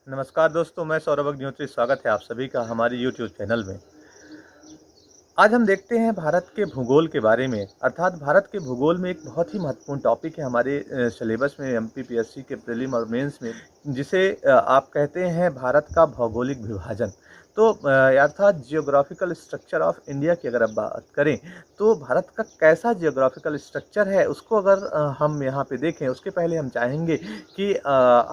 नमस्कार दोस्तों, मैं सौरभ अग्निहोत्री। स्वागत है आप सभी का हमारे यूट्यूब चैनल में। आज हम देखते हैं भारत के भूगोल के बारे में, अर्थात भारत के भूगोल में एक बहुत ही महत्वपूर्ण टॉपिक है हमारे सिलेबस में, एमपीपीएससी के प्रीलिम और मेंस में, जिसे आप कहते हैं भारत का भौगोलिक विभाजन। तो अर्थात जियोग्राफिकल स्ट्रक्चर ऑफ इंडिया की अगर आप बात करें तो भारत का कैसा जियोग्राफिकल स्ट्रक्चर है उसको अगर हम यहाँ पे देखें, उसके पहले हम चाहेंगे कि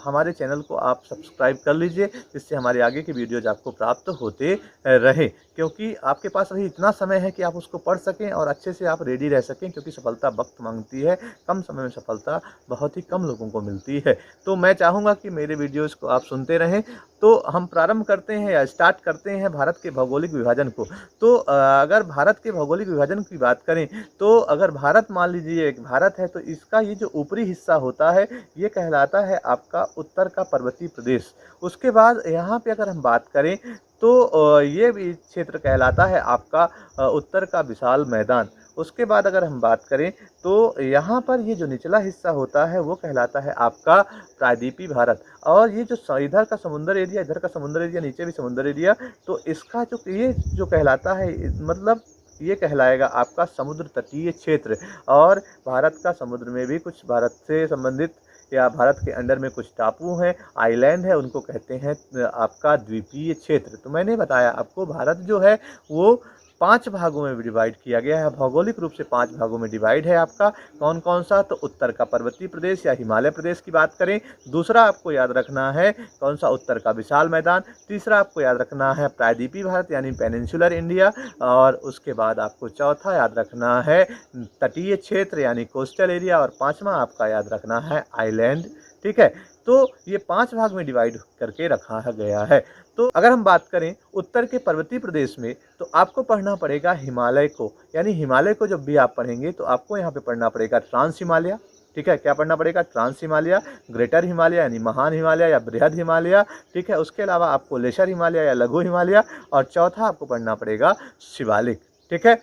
हमारे चैनल को आप सब्सक्राइब कर लीजिए, जिससे हमारे आगे की वीडियोज आपको प्राप्त होते रहे, क्योंकि आपके पास अभी इतना समय है कि आप उसको पढ़ सकें और अच्छे से आप रेडी रह सकें, क्योंकि सफलता वक्त मांगती है। कम समय में सफलता बहुत ही कम लोगों को मिलती है। तो मैं चाहूँगा कि मेरे वीडियोज़ को आप सुनते रहें। तो हम प्रारंभ करते हैं या स्टार्ट करते हैं भारत के भौगोलिक विभाजन को। तो अगर भारत के भौगोलिक विभाजन की बात करें तो अगर भारत मान लीजिए एक भारत है, तो इसका ये जो ऊपरी हिस्सा होता है ये कहलाता है आपका उत्तर का पर्वतीय प्रदेश। उसके बाद यहाँ पे अगर हम बात करें तो ये भी क्षेत्र कहलाता है आपका उत्तर का विशाल मैदान। उसके बाद अगर हम बात करें तो यहाँ पर ये जो निचला हिस्सा होता है वो कहलाता है आपका प्रायद्वीपीय भारत। और ये जो इधर का समुद्र एरिया, इधर का समुद्र एरिया, नीचे भी समुद्र एरिया, तो इसका जो ये जो कहलाता है, मतलब ये कहलाएगा आपका समुद्र तटीय क्षेत्र। और भारत का समुद्र में भी कुछ भारत से संबंधित या भारत के अंडर में कुछ टापू हैं, आइलैंड है, उनको कहते हैं आपका द्वीपीय क्षेत्र। तो मैंने बताया आपको भारत जो है वो 5 भागों में डिवाइड किया गया है, भौगोलिक रूप से 5 भागों में डिवाइड है आपका। कौन कौन सा? तो उत्तर का पर्वतीय प्रदेश या हिमालय प्रदेश की बात करें, दूसरा आपको याद रखना है कौन सा? उत्तर का विशाल मैदान। तीसरा आपको याद रखना है प्रायद्वीपीय भारत यानी पेनिनसुलर इंडिया। और उसके बाद आपको चौथा याद रखना है तटीय क्षेत्र यानी कोस्टल एरिया। और पांचवा आपका याद रखना है आइलैंड। ठीक है, तो ये 5 भाग में डिवाइड करके रखा गया है। तो अगर हम बात करें उत्तर के पर्वतीय प्रदेश में, तो आपको पढ़ना पड़ेगा हिमालय को, यानी हिमालय को जब भी आप पढ़ेंगे तो आपको यहाँ पे पढ़ना पड़ेगा ट्रांस हिमालय। ठीक है, क्या पढ़ना पड़ेगा? ट्रांस हिमालय, ग्रेटर हिमालय यानी महान हिमालय या बृहद हिमालय। ठीक है, उसके अलावा आपको लेशर हिमालय या लघु हिमालय। और चौथा आपको पढ़ना पड़ेगा शिवालिक। ठीक है,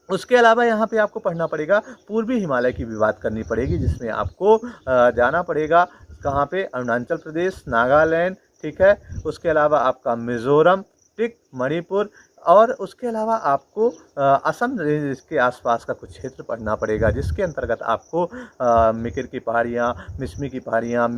उसके अलावा यहाँ पे आपको पढ़ना पड़ेगा पूर्वी हिमालय की भी बात करनी पड़ेगी, जिसमें आपको जाना पड़ेगा कहाँ पे? अरुणाचल प्रदेश, नागालैंड। ठीक है, उसके अलावा आपका मिजोरम, ठीक, मणिपुर। और उसके अलावा आपको असम रेंज के आसपास का कुछ क्षेत्र पढ़ना पड़ेगा, जिसके अंतर्गत आपको मिकिर की पहाड़ियाँ, मिसमी की पहाड़ियाँ,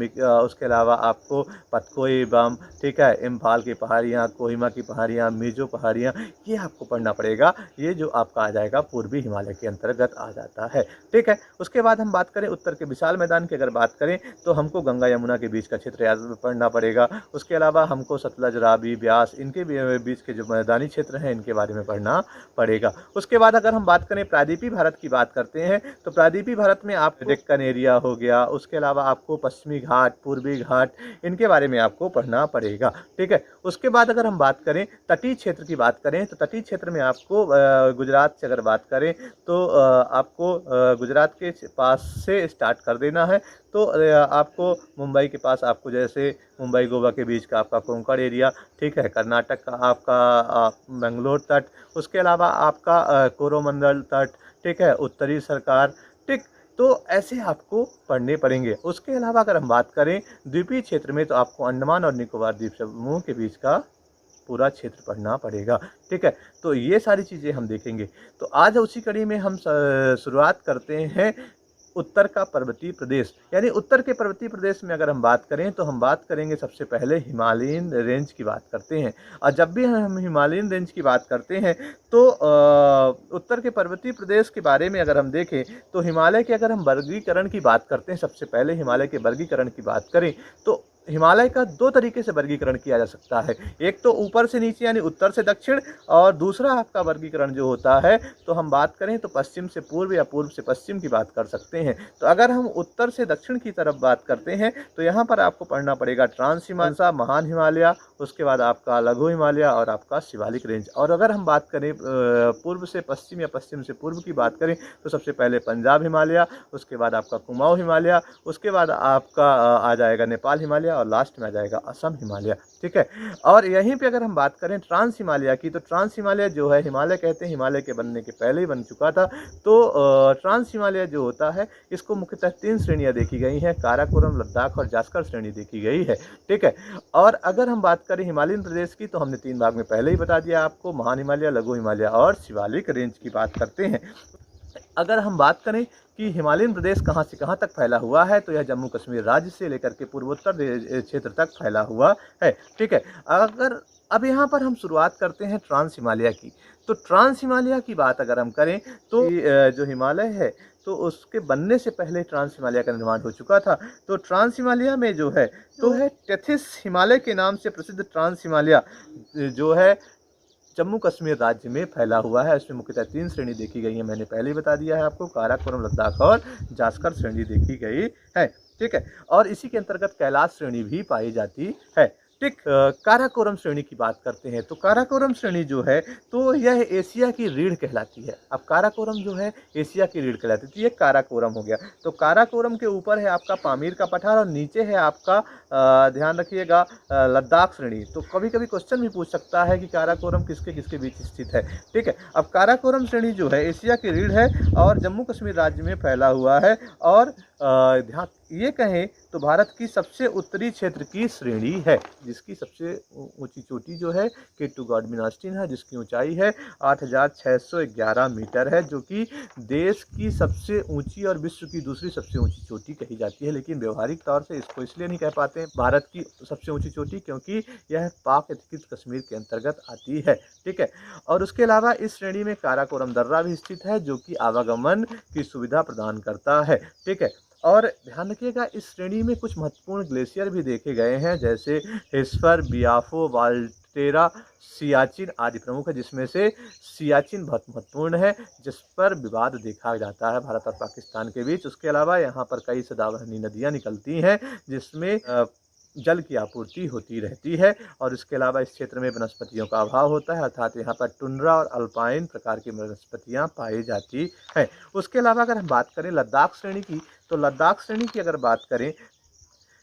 उसके अलावा आपको पतकोई बम, ठीक है, इम्फाल की पहाड़ियाँ, कोहिमा की पहाड़ियाँ, मिजो पहाड़ियाँ, ये आपको पढ़ना पड़ेगा। ये जो आपका आ जाएगा पूर्वी हिमालय के अंतर्गत आ जाता है। ठीक है, उसके बाद हम बात करें उत्तर के विशाल मैदान की अगर बात करें तो हमको गंगा यमुना के बीच का क्षेत्र याद पढ़ना पड़ेगा। उसके अलावा हमको सतलज, रावी, ब्यास, इनके बीच के जो मैदानी क्षेत्र हैं इनके बारे में पढ़ना पड़ेगा। उसके बाद अगर हम बात करें प्रायद्वीपीय भारत की बात करते हैं, तो प्रायद्वीपीय भारत में आप डेक्कन एरिया हो गया, उसके अलावा आपको पश्चिमी घाट, पूर्वी घाट, इनके बारे में आपको पढ़ना पड़ेगा। ठीक है, उसके बाद अगर हम बात करें तटीय क्षेत्र की बात करें, तो तटीय क्षेत्र में आपको गुजरात से अगर बात करें तो आपको गुजरात के पास से स्टार्ट कर देना है। तो आपको मुंबई के पास, आपको जैसे मुंबई गोवा के बीच का आपका कोंकण एरिया, ठीक है, कर्नाटक का आपका बेंगलोर तट, उसके अलावा आपका कोरोमंडल तट, ठीक है, उत्तरी सरकार, ठीक। तो ऐसे आपको पढ़ने पड़ेंगे। उसके अलावा अगर हम बात करें द्वीपीय क्षेत्र में, तो आपको अंडमान और निकोबार द्वीप समूह के बीच का पूरा क्षेत्र पढ़ना पड़ेगा। ठीक है, तो ये सारी चीज़ें हम देखेंगे। तो आज उसी कड़ी में हम शुरुआत करते हैं उत्तर का पर्वतीय प्रदेश, यानी उत्तर के पर्वतीय प्रदेश में अगर हम बात करें तो हम बात करेंगे सबसे पहले हिमालयन रेंज की बात करते हैं। और जब भी हम हिमालयन रेंज की बात करते हैं तो उत्तर के पर्वतीय प्रदेश के बारे में अगर हम देखें तो हिमालय के अगर हम वर्गीकरण की बात करते हैं, सबसे पहले हिमालय के वर्गीकरण की बात करें तो हिमालय का 2 तरीके से वर्गीकरण किया जा सकता है। एक तो ऊपर से नीचे यानी उत्तर से दक्षिण, और दूसरा आपका वर्गीकरण जो होता है तो हम बात करें तो पश्चिम से पूर्व या पूर्व से पश्चिम की बात कर सकते हैं। तो अगर हम उत्तर से दक्षिण की तरफ बात करते हैं तो यहाँ पर आपको पढ़ना पड़ेगा ट्रांस हिमालय, महान हिमालय, उसके बाद आपका लघु हिमालय और आपका शिवालिक रेंज। और अगर हम बात करें पूर्व से पश्चिम या पश्चिम से पूर्व की बात करें तो सबसे पहले पंजाब हिमालय, उसके बाद आपका कुमाऊं हिमालय, उसके बाद आपका आ जाएगा नेपाल हिमालय और लास्ट में आ जाएगा असम हिमालय। ठीक है, और यहीं पे अगर हम बात करें ट्रांस हिमालय की, तो ट्रांस हिमालय जो है, हिमालय कहते हैं हिमालय के बनने के पहले ही बन चुका था। तो ट्रांस हिमालय जो होता है, इसको मुख्यतः 3 श्रेणियां देखी गई हैं, काराकोरम, लद्दाख और जास्कर श्रेणी देखी गई है। ठीक है, और अगर हम बात करें हिमालयन प्रदेश की, तो हमने 3 भाग में पहले ही बता दिया आपको, महान हिमालय, लघु हिमालय और शिवालिक रेंज की बात करते हैं। अगर हम बात करें कि हिमालयन प्रदेश कहाँ से कहाँ तक फैला हुआ है, तो यह जम्मू कश्मीर राज्य से लेकर के पूर्वोत्तर क्षेत्र तक फैला हुआ है। ठीक है, अगर अब यहाँ पर हम शुरुआत करते हैं ट्रांस हिमालय की, तो ट्रांस हिमालय की बात अगर हम करें, तो जो हिमालय है, तो उसके बनने से पहले ट्रांस हिमालय का निर्माण हो चुका था। तो ट्रांस हिमालय में जो है, तो है टेथिस हिमालय के नाम से प्रसिद्ध ट्रांस हिमालय जो है जम्मू कश्मीर राज्य में फैला हुआ है। इसमें मुख्यतः 3 श्रेणी देखी गई है, मैंने पहले ही बता दिया है आपको, काराकोरम, लद्दाख और जास्कर श्रेणी देखी गई है। ठीक है, और इसी के अंतर्गत कैलाश श्रेणी भी पाई जाती है। ठीक, काराकोरम श्रेणी की बात करते हैं, तो काराकोरम श्रेणी जो है, तो यह एशिया की रीढ़ कहलाती है। अब काराकोरम जो है एशिया की रीढ़ कहलाती है, तो ये काराकोरम हो गया। तो काराकोरम के ऊपर है आपका पामीर का पठार और नीचे है आपका ध्यान रखिएगा लद्दाख श्रेणी। तो कभी कभी क्वेश्चन भी पूछ सकता है कि काराकोरम किसके किसके बीच स्थित है। ठीक है, अब काराकोरम श्रेणी जो है एशिया की रीढ़ है और जम्मू कश्मीर राज्य में फैला हुआ है। और ध्यान ये कहें तो भारत की सबसे उत्तरी क्षेत्र की श्रेणी है, जिसकी सबसे ऊंची चोटी जो है K2 गॉडविन ऑस्टिन है, जिसकी ऊंचाई है 8611 मीटर है, जो कि देश की सबसे ऊंची और विश्व की दूसरी सबसे ऊंची चोटी कही जाती है। लेकिन व्यवहारिक तौर से इसको इसलिए नहीं कह पाते भारत की सबसे ऊंची चोटी, क्योंकि यह पाक अधिकृत कश्मीर के अंतर्गत आती है। ठीक है, और उसके अलावा इस श्रेणी में काराकोरम दर्रा भी स्थित है, जो कि आवागमन की सुविधा प्रदान करता है। ठीक है, और ध्यान रखिएगा इस श्रेणी में कुछ महत्वपूर्ण ग्लेशियर भी देखे गए हैं, जैसे हेस्पर, बियाफो, वाल्टेरा, सियाचिन आदि प्रमुख है, जिसमें से सियाचिन बहुत महत्वपूर्ण है, जिस पर विवाद देखा जाता है भारत और पाकिस्तान के बीच। उसके अलावा यहाँ पर कई सदाबहानी नदियाँ निकलती हैं, जिसमें जल की आपूर्ति होती रहती है। और इसके अलावा इस क्षेत्र में वनस्पतियों का अभाव होता है, अर्थात यहाँ पर टुंड्रा और अल्पाइन प्रकार की वनस्पतियाँ पाई जाती हैं। उसके अलावा अगर हम बात करें लद्दाख श्रेणी की, तो लद्दाख श्रेणी की अगर बात करें,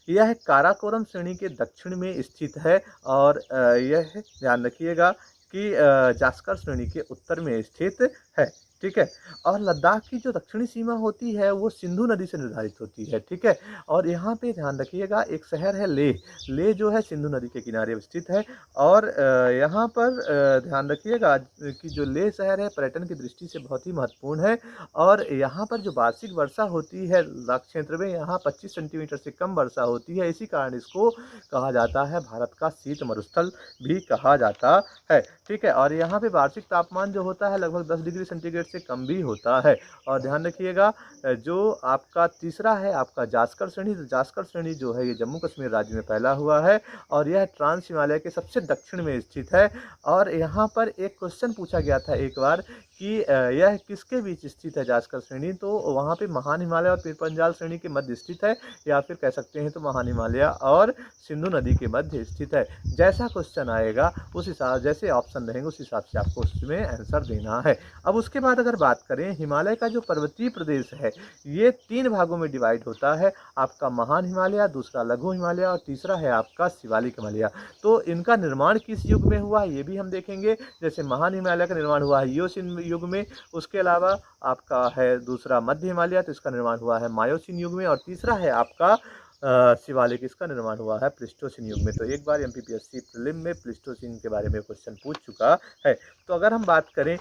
यह काराकोरम श्रेणी के दक्षिण में स्थित है और यह ध्यान रखिएगा कि जास्कर श्रेणी के उत्तर में स्थित है। ठीक है, और लद्दाख की जो दक्षिणी सीमा होती है वो सिंधु नदी से निर्धारित होती है। ठीक है, और यहाँ पे ध्यान रखिएगा एक शहर है लेह, लेह जो है सिंधु नदी के किनारे स्थित है। और यहाँ पर ध्यान रखिएगा कि जो लेह शहर है पर्यटन की दृष्टि से बहुत ही महत्वपूर्ण है। और यहाँ पर जो वार्षिक वर्षा होती है लद्दाख क्षेत्र में, यहाँ 25 सेंटीमीटर से कम वर्षा होती है। इसी कारण इसको कहा जाता है भारत का शीत मरुस्थल भी कहा जाता है। ठीक है, और यहाँ पे वार्षिक तापमान जो होता है लगभग 10 डिग्री सेंटीग्रेड से कम भी होता है। और ध्यान रखिएगा जो आपका तीसरा है आपका जास्कर श्रेणी, तो जास्कर श्रेणी जो है ये जम्मू कश्मीर राज्य में फैला हुआ है और यह ट्रांस हिमालय के सबसे दक्षिण में स्थित है। और यहाँ पर एक क्वेश्चन पूछा गया था एक बार कि यह किसके बीच स्थित है जास्कर श्रेणी, तो वहाँ पे महान हिमालय और पीरपंजाल श्रेणी के मध्य स्थित है, या फिर कह सकते हैं तो महान हिमालय और सिंधु नदी के मध्य स्थित है। जैसा क्वेश्चन आएगा उस हिसाब, जैसे ऑप्शन रहेंगे उस हिसाब से आपको उसमें आंसर देना है। अब उसके बाद अगर बात करें हिमालय का जो पर्वतीय प्रदेश है ये 3 भागों में डिवाइड होता है, आपका महान हिमालय, दूसरा लघु हिमालय और तीसरा है आपका शिवालिक हिमालय। तो इनका निर्माण किस युग में हुआ ये भी हम देखेंगे। जैसे महान हिमालय का निर्माण हुआ है ईओसिन युग में, उसके अलावा आपका है दूसरा मध्य हिमालय, तो इसका निर्माण हुआ है मायोसिन युग में, और तीसरा है आपका शिवालिक, इसका निर्माण हुआ है प्लीस्टोसिन युग में। तो एक बार एमपीपीएससी प्रीलिम में प्लीस्टोसिन के बारे में क्वेश्चन पूछ चुका है। तो अगर हम बात करें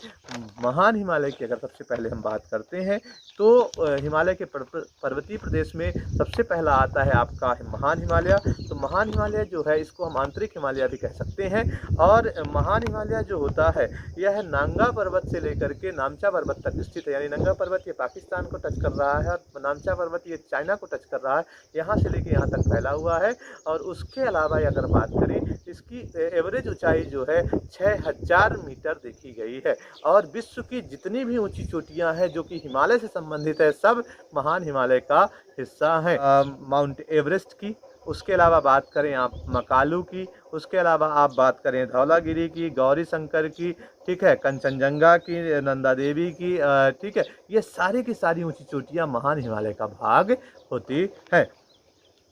महान हिमालय की, अगर सबसे पहले हम बात करते हैं तो हिमालय के पर्वतीय प्रदेश में सबसे पहला आता है आपका महान हिमालय। तो महान हिमालय जो है इसको हम आंतरिक हिमालय भी कह सकते हैं। और महान हिमालय जो होता है यह नांगा पर्वत से लेकर के नामचा पर्वत तक स्थित है, यानी नंगा पर्वत ये पाकिस्तान को टच कर रहा है और नामचा पर्वत ये चाइना को टच कर रहा है, यहाँ से लेके यहाँ तक फैला हुआ है। और उसके अलावा अगर बात करें इसकी एवरेज ऊंचाई जो है 6000 मीटर देखी गई है। और विश्व की जितनी भी ऊंची चोटियां हैं जो कि हिमालय से संबंधित है सब महान हिमालय का हिस्सा है। माउंट एवरेस्ट की, उसके अलावा बात करें आप मकालू की, उसके अलावा आप बात करें धौलागिरी की, गौरी शंकर की, ठीक है, कंचनजंगा की, नंदा देवी की, ठीक है, ये सारी की सारी ऊंची चोटियां महान हिमालय का भाग होती है।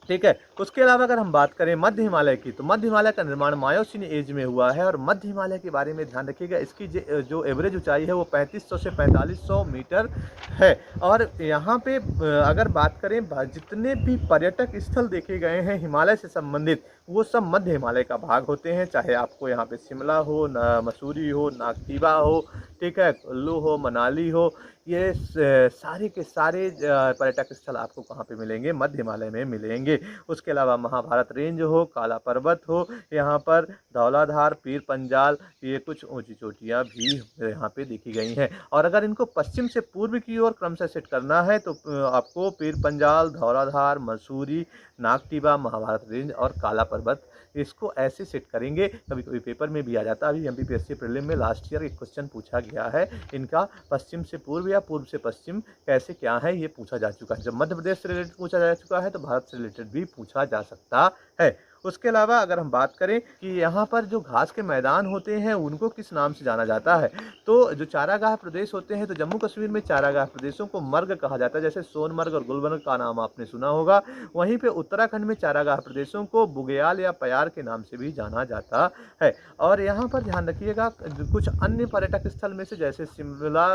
ठीक है, उसके अलावा अगर हम बात करें मध्य हिमालय की, तो मध्य हिमालय का निर्माण मायोसीन एज में हुआ है। और मध्य हिमालय के बारे में ध्यान रखिएगा, इसकी जो एवरेज ऊंचाई है वो 3500 से 4500 मीटर है। और यहाँ पे अगर बात करें जितने भी पर्यटक स्थल देखे गए हैं हिमालय से संबंधित, वो सब मध्य हिमालय का भाग होते हैं। चाहे आपको यहाँ पे शिमला हो, मसूरी हो, नागतीवा हो, ठीक है, कुल्लू हो, मनाली हो, ये सारे के सारे पर्यटक स्थल आपको कहाँ पे मिलेंगे? मध्य हिमालय में मिलेंगे। उसके अलावा महाभारत रेंज हो, काला पर्वत हो, यहाँ पर धौलाधार, पीर पंजाल, ये कुछ ऊंची चोटियाँ भी यहाँ पे देखी गई हैं। और अगर इनको पश्चिम से पूर्व की ओर क्रमशः सेट करना है तो आपको पीर पंजाल, धौलाधार, मसूरी, नागतीवा, महाभारत रेंज और काला पर्वत, इसको ऐसे सेट करेंगे। कभी कभी पेपर में भी आ जाता है। अभी एमपीपीएससी प्रीलिम में लास्ट ईयर एक क्वेश्चन पूछा गया है, इनका पश्चिम से पूर्व या पूर्व से पश्चिम कैसे क्या है, ये पूछा जा चुका है। जब मध्य प्रदेश से रिलेटेड पूछा जा चुका है तो भारत से रिलेटेड भी पूछा जा सकता है। उसके अलावा अगर हम बात करें कि यहाँ पर जो घास के मैदान होते हैं उनको किस नाम से जाना जाता है, तो जो चारागाह प्रदेश होते हैं, तो जम्मू कश्मीर में चारागाह प्रदेशों को मर्ग कहा जाता है। जैसे सोनमर्ग और गुलमर्ग का नाम आपने सुना होगा, वहीं पे उत्तराखंड में चारागाह प्रदेशों को बुग्याल या प्यार के नाम से भी जाना जाता है। और यहाँ पर ध्यान रखिएगा कुछ अन्य पर्यटक स्थल में से, जैसे शिमला,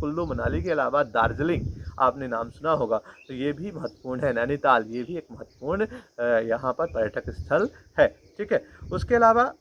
कुल्लू मनाली के अलावा दार्जिलिंग आपने नाम सुना होगा, तो ये भी महत्वपूर्ण है। नैनीताल, ये भी एक महत्वपूर्ण यहाँ पर पर्यटक स्थल है। ठीक है, उसके अलावा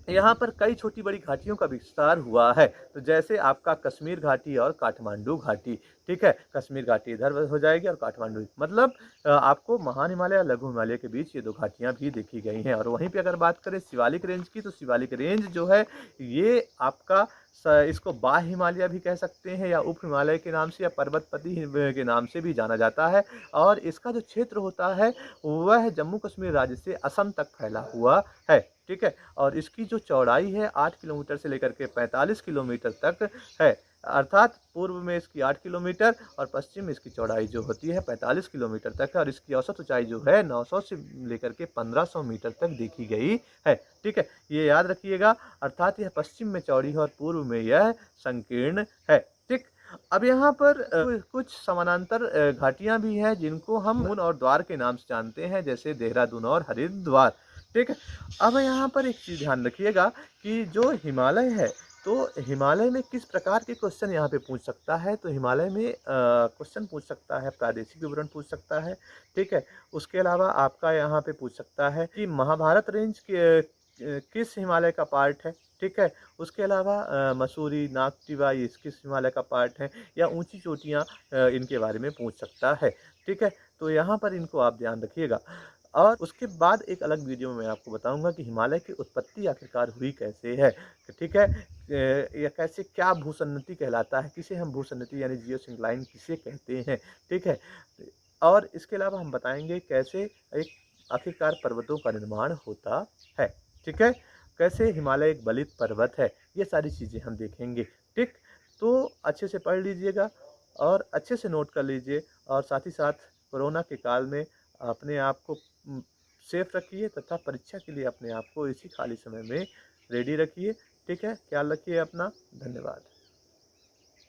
यहाँ पर कई छोटी बड़ी घाटियों का विस्तार हुआ है। तो जैसे आपका कश्मीर घाटी और काठमांडू घाटी, ठीक है, कश्मीर घाटी इधर हो जाएगी और काठमांडू, मतलब आपको महान हिमालय और लघु हिमालय के बीच ये दो घाटियाँ भी देखी गई हैं। और वहीं पे अगर बात करें शिवालिक रेंज की, तो शिवालिक रेंज जो है ये आपका इसको बाह्य हिमालय भी कह सकते हैं, या उप हिमालय के नाम से, या पर्वतपति के नाम से भी जाना जाता है। और इसका जो क्षेत्र होता है वह जम्मू कश्मीर राज्य से असम तक फैला हुआ है। ठीक है, और इसकी जो चौड़ाई है 8 किलोमीटर से लेकर के 45 किलोमीटर तक है। अर्थात पूर्व में इसकी 8 किलोमीटर और पश्चिम में इसकी चौड़ाई जो होती है 45 किलोमीटर तक है। और इसकी औसत ऊंचाई जो है 900 से लेकर के 1500 मीटर तक देखी गई है। ठीक है, ये याद रखिएगा। अर्थात यह पश्चिम में चौड़ी है और पूर्व में यह संकीर्ण है। ठीक, अब यहाँ पर कुछ समानांतर घाटियाँ भी हैं जिनको हम ऊन और द्वार के नाम से जानते हैं, जैसे देहरादून और हरिद्वार। ठीक है, अब यहाँ पर एक चीज़ ध्यान रखिएगा कि जो हिमालय है, तो हिमालय में किस प्रकार के क्वेश्चन यहाँ पे पूछ सकता है। तो हिमालय में क्वेश्चन पूछ सकता है, प्रादेशिक विवरण पूछ सकता है। ठीक है, उसके अलावा आपका यहाँ पे पूछ सकता है कि महाभारत रेंज के किस हिमालय का पार्ट है। ठीक है, उसके अलावा मसूरी, नागतीवा ये किस हिमालय का पार्ट है, या ऊंची चोटियाँ इनके बारे में पूछ सकता है। ठीक है, तो यहाँ पर इनको आप ध्यान रखिएगा। और उसके बाद एक अलग वीडियो में मैं आपको बताऊंगा कि हिमालय की उत्पत्ति आखिरकार हुई कैसे है। ठीक है, या कैसे क्या भूसन्नति कहलाता है, किसे हम भूसन्नति यानी जियोसिंक्लाइन किसे कहते हैं। ठीक है, और इसके अलावा हम बताएंगे कैसे एक आखिरकार पर्वतों का निर्माण होता है। ठीक है, कैसे हिमालय एक बलित पर्वत है, ये सारी चीज़ें हम देखेंगे। ठीक, तो अच्छे से पढ़ लीजिएगा और अच्छे से नोट कर लीजिए। और साथ ही साथ कोरोना के काल में अपने आप को सेफ रखिए तथा परीक्षा के लिए अपने आप को इसी खाली समय में रेडी रखिए। ठीक है, ख्याल रखिए अपना। धन्यवाद।